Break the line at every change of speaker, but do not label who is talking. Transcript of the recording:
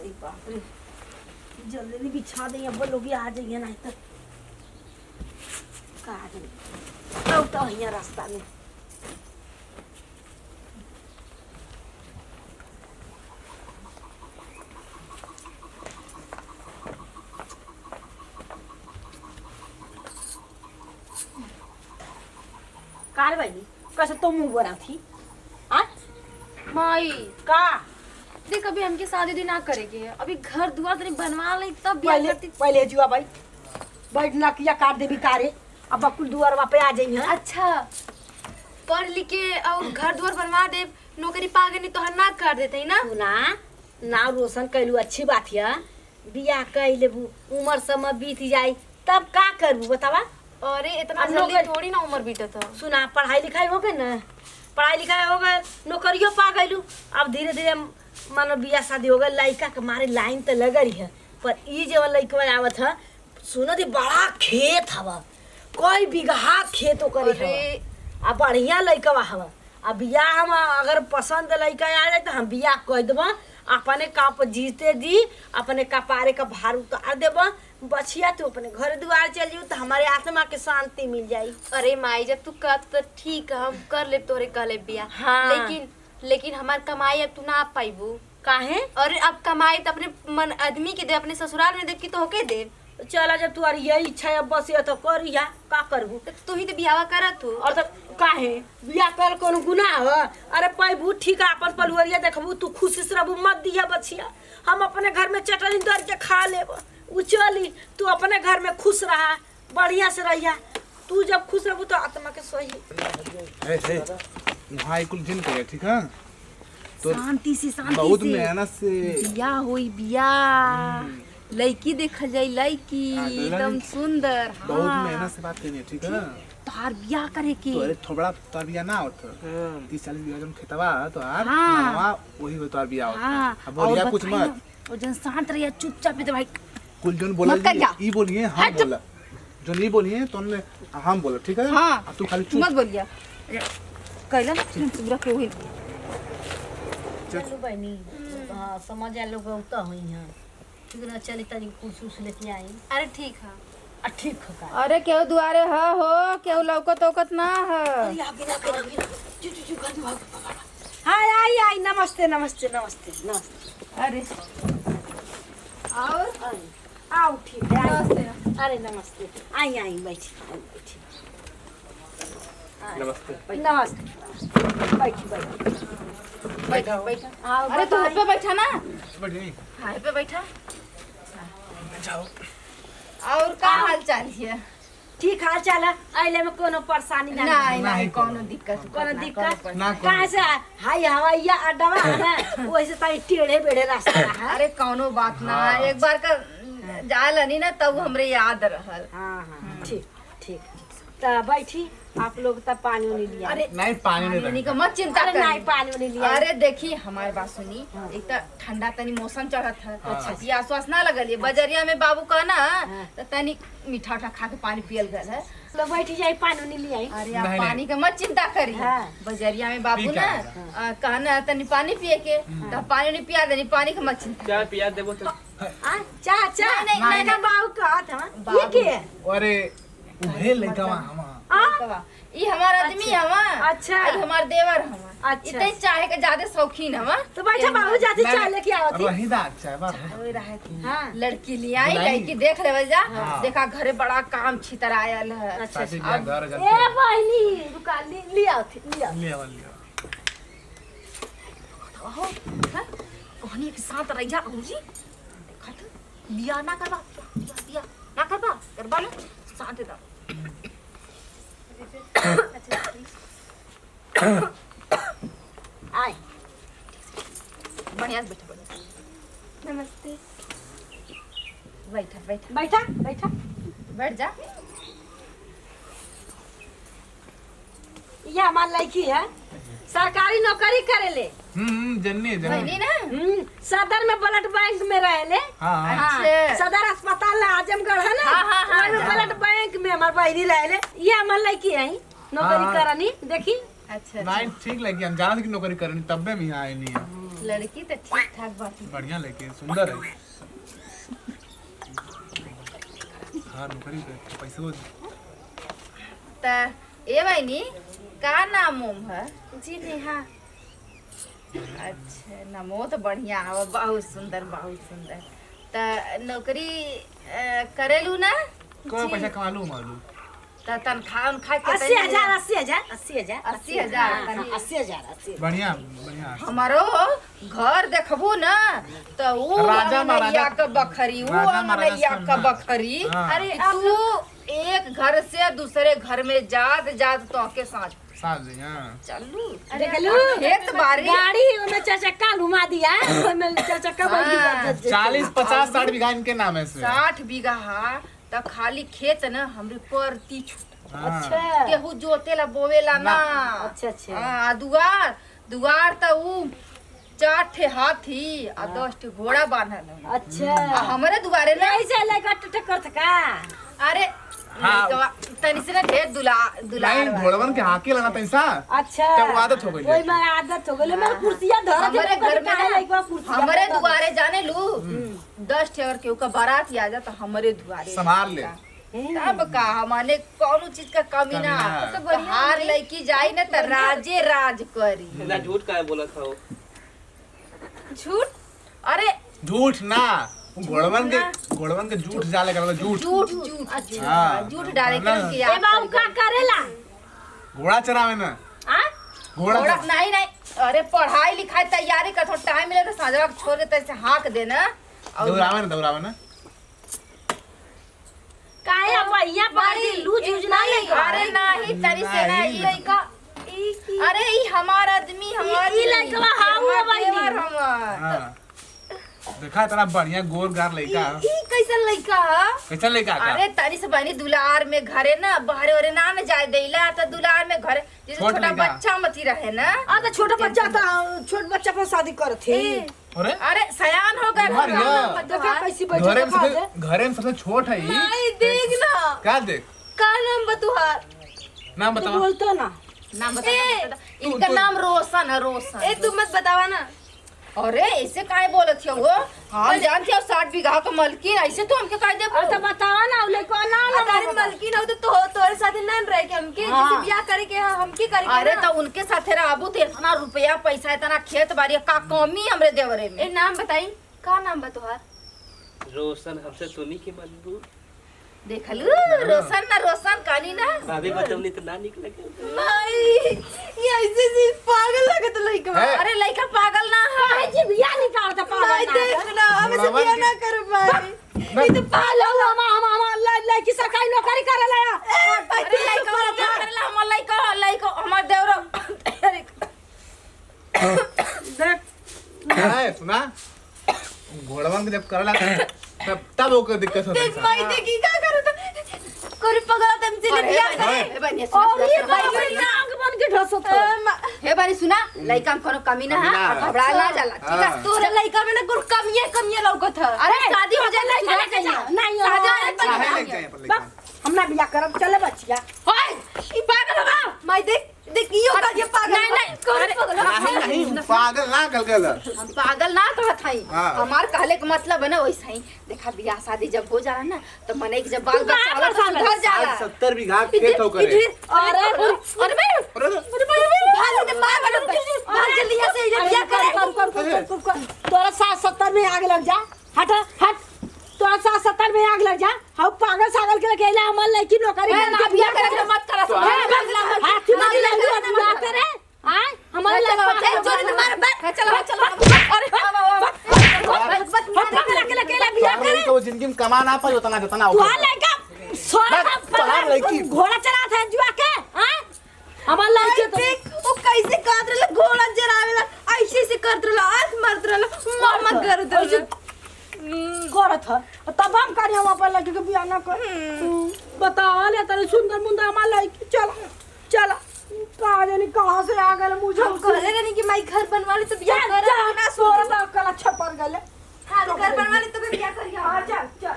अरे बाप रे जल्दी नहीं बिछा देंगे अब लोग आ जाइए नहीं तो कहा जाए तो यहाँ रास्ता में कार भाई कैसे तो मुंह बना थी आ
माई
का
देख अभी हमके शादी ना करेगे अभी घर दुआर तनी बनवा ले तब ब्याह
पहले
करती।
पहले जुआ भाई बैठ ना किया काट दे बिकारे अब बकुल दुआर पे आ जाइए
अच्छा पढ़ लिख के और घर दुआर बनवा दे नौकरी पा गई तो ना कर देते ना।
सुना नाव रोशन कैलू अच्छी बात है बियाह कर लेबू उम्र समय बीत जाई तब का करबू बतावा।
अरे इतना
अब
जल्दी
नौकरी-
थोड़ी ना उम्र बीता था।
सुना पढ़ाई लिखाई हो गई ना पढ़ाई लिखाई हो गई नौकरियों पा गईलू अब धीरे धीरे मानो बियाह शादी हो गई लड़का के मारे लाइन तो लग रही है पर ई जब लड़का आवत है सुनो दे बड़ा खेत हवा कोई बीघा खेत ओकर
अरे
आ बढ़िया लड़का हवा आ बियाह हम अगर पसंद लड़का आ जाए तो हम बियाह कर देब अपने कप जीते दी अपने कपारे का भार उतार देब बचिया तो अपने घर दुआर चल जाऊ तो हमारे आत्मा के शांति मिल जाई।
अरे माई जब तू कर तो ठीक है हम कर ले तोरे कहले बिया
हाँ।
लेकिन हमार कमाई अब तू ना पाइबू
काहे
अरे अब कमाई तो अपने मन आदमी के दे अपने ससुराल में दे की तो होके दे।
चला जब तुम्हारी यही इच्छा है बस ये तो करिया का करबू
तो तू ही तो बियाह करा तू
और तो काहे बियाह कर कोनो गुनाह है अरे पैबू ठीक है अपन पलुवरिया देखबू तू खुशी से रहबू मत दिया बचिया हम अपने घर में चटनी दर के खा लेब उ चली तू अपने घर में खुश रहा बढ़िया से रहिया तू जब खुश रहबू तो आत्मा के सही
ए वहाँ कुल जिन करे ठीक है तो
शांति से
बहुत मेहनत से
बिया होई बिया लड़की देखल जाई लड़की
हाँ,
एकदम सुंदर
बहुत मेहनत से बात करनी है ठीक है
तोहार बियाह करे के
तो अरे थोड़ा तोर बिया ना होता 30-40 बीघा जन खेतवा तो यार
हाँ।
नवा वही हो तोर बिया होता
हाँ
अब बोलिया
और
कुछ
बताइए,
मत
और जन शांत रहिए चुपचाप तो भाई
कुल जन बोला
मत करिया।
ई बोलिए हम बोला जो नहीं बोलिए तो हम बोला ठीक है
हाँ।
अब तू खाली चुप
मत बोलिया कैला चुप रखे हुई
चलो बहनी हां समझ आ लोग उता होई हां ठीक ना चली तनी कुर्सी उस लेके आई
अरे ठीक है
ठीक है
अरे केहू दुआरे ह हो केहू लौकत औकत ना है
हाय आई आई नमस्ते नमस्ते नमस्ते नमस्ते
अरे और
आओ ठीक है आई।
नमस्ते।
अरे नमस्ते आई आई बैठी बैठी
नमस्ते
नमस्ते बैठी बैठी
बैठा बैठा
आओ
अरे तू पे बैठा ना
बैठिए
हाय पे बैठा
जाओ
और का हाल चाल है
ठीक हाल चाल है अइले में कोनो परेशानी ना
नहीं
नहीं,
नहीं कोनो दिक्कत
कोनो दिक्कत
ना
कहाँ से हाय हवाइया अड्डा है ना वैसे ताई टेढ़े बेढ़े रास्ता है
अरे कोनो बात ना एक बार का जाल नहीं ना तब हमरे याद रहल।
हाँ हाँ ठीक ठीक तो बैठी आप लोग तब पानी उनी लिया
अरे
नहीं पानी नहीं
पानी का मत चिंता
अरे
कर
नहीं पानी उनी लिया
अरे देखी हमारी बात सुनी एक तो ठंडा तनी मौसम चढ़त है अच्छा प्यास वास ना लगल है बजरिया में बाबू का ना तो तनी मीठा उठा खा के पानी पियल गल है
तो बैठी जाई पानी उनी लिया
अरे आप
नहीं,
पानी का मत चिंता करी
हाँ।
बजरिया में बाबू
पी
ना
क्या
कहना तनी पानी पिए के तो पानी नहीं पिया देनी पानी का मत चिंता
क्या पिया देबो तो
चाह चाह
नहीं,
नहीं ना बाबू का था ये के
अरे उहे लड़का हम
कवा। ई हमार आदमी हवा
अच्छा।
ई हमार देवर हवा
अच्छा।
इतने चाहे के ज्यादा शौकीन हवा
तो बैठा बाबू जाते चाय लेके आओ थी
रही दा अच्छा है बात
ओए रहे थी।
हाँ
लड़की ले आई
बुलाई।
लड़की देख ले जा
हाँ।
देखा घरे बड़ा काम छितर आयल है
अच्छा
शादी ब्याह घर
ए
जाते
बहनी रुका ले आओ थी ले आओ
लिया लिया
कहनी के साथ रह जा जी देखा तो लिया ना करबा लिया ना करबा ना साथ दे
आए
बढ़िया से बैठा नमस्ते बैठा बैठा
बैठा बैठा
बैठ जा
ये हमार लड़की है सरकारी नौकरी करेले
जन्नी
बहनी ना
सदर में ब्लड बैंक में रहेले
हाँ
अच्छा।
सदर अस्पताल आजमगढ़ है ना
हाँ,
ओही में ब्लड बैंक में हमार बहनी रहेले ये हमार लड़की है नौकरी
हाँ।
करनी देखी
अच्छा
नहीं ठीक लगी हम जान की नौकरी करनी तब में भी आए नहीं है
लड़की तो ठीक ठाक बाटी।
बढ़िया लड़की सुंदर है। हाँ नौकरी पे पैसे हो
त ए बहनी का नाम उम है?
जी नेहा।
अच्छा नामो तो बढ़िया है, बहुत सुंदर बहुत सुंदर। त नौकरी करेलू ना?
कौन पैसा कमा लूँ मालूम?
त तनख्वाह उनखा के
80,000
बढ़िया बढ़िया।
हमारो घर देखबू ना तो वो
राजा महाराजा
अंगनैया का बखरी, वो
राजा महाराजा
अंगनैया
सब
का
ना।
बखरी।
हाँ।
अरे तू एक घर से दूसरे घर में जात जात तो के साथ
साथ जी हाँ।
चलू
देखलू
खेत बाड़ी
गाड़ी में चार चक्का घुमा दिया, में चार चक्का बैठ
हाँ।
40 50 60 बीघा इनके नाम है से।
60 बीघा त खाली खेत न हमरे परती छूट।
हाँ।
अच्छा
केहू जोतेला बोवेला ना।
अच्छा अच्छा।
हाँ दुआर त ऊ 4 ठे हाथी आ 10 ठे घोड़ा बांधल है।
अच्छा
आ हमरे दुआरे ना
ऐसे लगा टक्कर थका।
अरे
हाँ।
लइकवा तनी से ना ढेर दुलार
नहीं घोड़वन के हाके लगा पैसा
अच्छा
तब वो आदत हो गई।
वही मैं आदत हो गई, मैं कुर्सियां धर
हमारे घर में
है
है,
कुर्सियां
हमरे दुआरे जाने लू 10 ठे अगर केहू का बारात आ जा तो हमरे दुआरे
संभाल ले।
तब का हमने कौनो चीज का कमी ना।
कमी ना।
तो हार लड़की जाई ना तो राजे राज करी।
ना झूठ का बोला था वो।
झूठ? अरे
झूठ ना घोड़वन के झूठ जाले कर झूठ।
झूठ झूठ अच्छा
हाँ।
झूठ डाले के उनके
ए
याद
बाबू का करेला
घोड़ा चरावे ना
आ
घोड़ा
थोड़ा नहीं नहीं। अरे पढ़ाई लिखाई तैयारी का थोड़ा टाइम मिले तो साझवा छोड़ के तैसे हाँक देना और
दौड़ावे ना
काहे भैया पार्टी लूज यूज ना ले।
अरे नहीं तरी से ना
नहीं।
ई लड़का अरे ई हमार आदमी हमार
ई लड़कवा हाउ है भाई।
हमार
हाँ। देखा तेरा बढ़िया गोर गार लड़का
ई कैसन लड़का है?
कैसा लड़का का?
अरे तनी से बनी दुलार में घरे ना बहरे वरे ना न जाए देला तो दुलार में घरे जैसे
छोट
छोटा
लड़का।
बच्चा मती रहे ना।
आ तो छोटा बच्चा पर शादी करत थे।
अरे
अरे सयान हो गए
घर या।
देखा कैसी
घरे
बैठे
में
खा
घरे में सबसे छोट है ये।
नहीं देख ना
क्या देख
का नाम बतुहार
नाम
दे
बताओ।
बोलतो ना।
नाम बता इनका नाम रोशन है रोशन।
ए तू मत बतावा ना।
अरे ऐसे काहे बोलत हो वो? हम जानते हो 60 बीघा का मालकिन ऐसे तो हमके काहे दे
और तो बतावा ना लड़का ना
तारी मलकिन हो तो तोरे साथे ना रह के हमके
हाँ।
जैसे ब्याह करे के हमके करे के
अरे
ना।
तो उनके साथे रहबू तो इतना रुपया पैसा इतना खेत बाड़ी का कमी हमरे देवरे में।
ए नाम बताई का नाम बा तोहार?
रोशन हमसे सुनी की मजबूर
देखलू रोशन ना रोशन कानी ना।
भाभी बतौनी तो ना निकले के।
भाई ये ऐसे से पागल लगत लइका।
है।
अरे लड़का पागल ना है।
काहे जी बिया निकालता
भाई
पागल ना।
देख ना हमें से ब्याह ना कर भाई।
ई तो पागल हम लड़की सरकारी नौकरी करेला।
अरे लड़का करेला हमर लड़का हमर देवरो।
देख
है सुना घोड़वन के जब करला तब ओकर दिक्कत होता
देख भाई
है।
देखी का करत कोरी पगला तुमसे ले ब्याह करे।
हे बनिया
और ये
सुना
बाबू नाक बन के ढसत हो।
हे बनी सुना लड़का में कोनो कमी ना है
कमी ना
और
है।
घबरा ना जाला ठीक है।
हाँ।
तोरे लइका में ना कुल कमियां लौकत है।
अरे शादी हो जाए
नहीं
ना
नहीं
शादी हो
काहे
जाए
लग जाए पर लड़का?
हम ना बिया करब चले बचिया।
ओए ई पागल बा।
माई देख देखियो का ये पागल।
नहीं नहीं
कोरी पगला।
नहीं पागल ना गलगल।
हम पागल ना कहत हई।
हाँ।
हमार कहले के मतलब है ना वैसे ही देखा बियाह शादी जब हो जाला ना तो मने के जब बाल बच्चा होला तो सुधर जाला।
70 बीघा खेत हो करे।
अरे
भाग दे पागल भाग जल्दी यहाँ से ब्याह करे।
तोरा 60-70 में आग लग जा। हट हट तोरा 60-70 में आग लग जा। हम पागल सागल के अकेला हमर लड़की नौकरी
ना बियाह करे मत करा सब।
हाथी मारी लड़की बिया करे। आय हमर लड़का
जोरे से मार बैठ चलो चलो। अरे
अकेला बिया करे।
तो जिंदगी में कमा ना पाई उतना जितना
तू लड़का
तोहार लड़की।
घोड़ा चरात है जुआ के। आय हमर लड़की तो
देख वो कैसे काट रहा घोड़ा जरावेला ऐसे से करत रहा आंख मारत रहा मामा करत रहा।
करत है तब हम करे हम अपन लड़की के बियाह ना कर। बता ले तेरे सुंदर मुंदर हमार लड़की चल चल कहा जानी कहाँ से आ गए मुझे
हम कहले रहनी कि माई घर बनवा ली तो ब्याह कर
ना सोरा कला छपर गले।
हाँ घर बनवा ली तो ब्याह कर।
हाँ चल चल